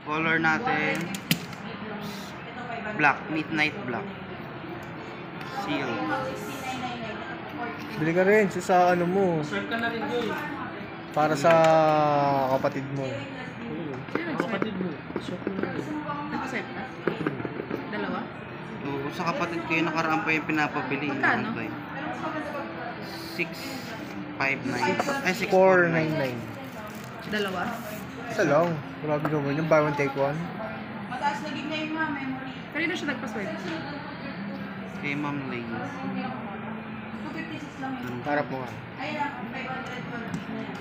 Color natin black, midnight black. Seal. Bili ka rin sa ano mo. Serve ka na rin yun. Para sa kapatid mo. Kapatid mo. Serve ka na rin. Naka-swipe na? Dalawa? Oo, sa kapatid ko yung nakaraan pa yung pinapabili. Magkano? 659. Ay, 499. Dalawa? Isa lang. Grabe naman yung buy one take one. Mataas na gig na yung memory. Kanina siya nagpa-swipe. Kay Ma'am Lane. 256 lang yun. Harap mo nga. Ayun na, 512 na yan.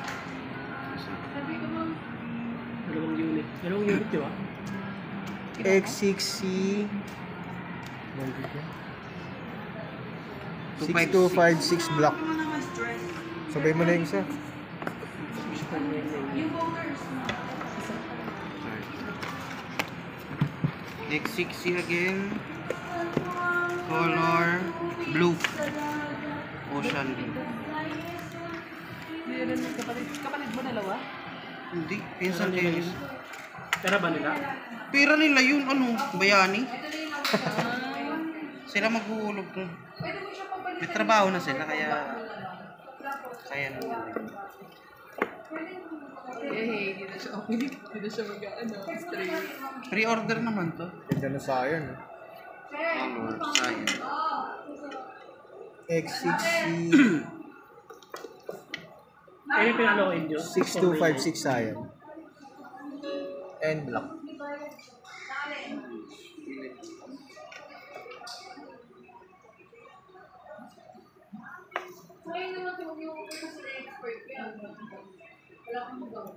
Sabi ko bang, Dalawang unit. Dalawang unit, di ba? X6C 6256 block. ano naman stress? Sabay mo na yung isa. Yung voters mo. X60 again. Color blue. Ocean blue. Kapatid mo dalawa? Hindi, pinsan kayo. Pera ba nila? Pera nila yun, ano, bayani. Sila maghuhulog nun. May trabaho na sila, kaya naman. Eh, hindi na siya okay. Hindi na siya straight. Pre-order naman to. Ganda na sa akin. Color, sayang. X6C Eh, yung pinalo ko inyo. 6256 sayang. And block. Ngayon naman kung yung kasi na expert ko yan. Wala kang magawa.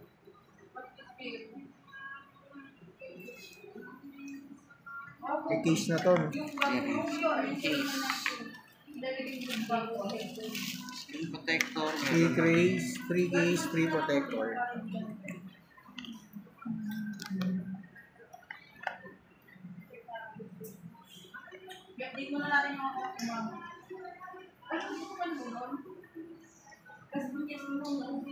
May case na to. No? Screen protector. Free case, free protector. Hindi mo na natin yung mga kumama. Ay, gusto ko man doon. Kasi hindi mo nung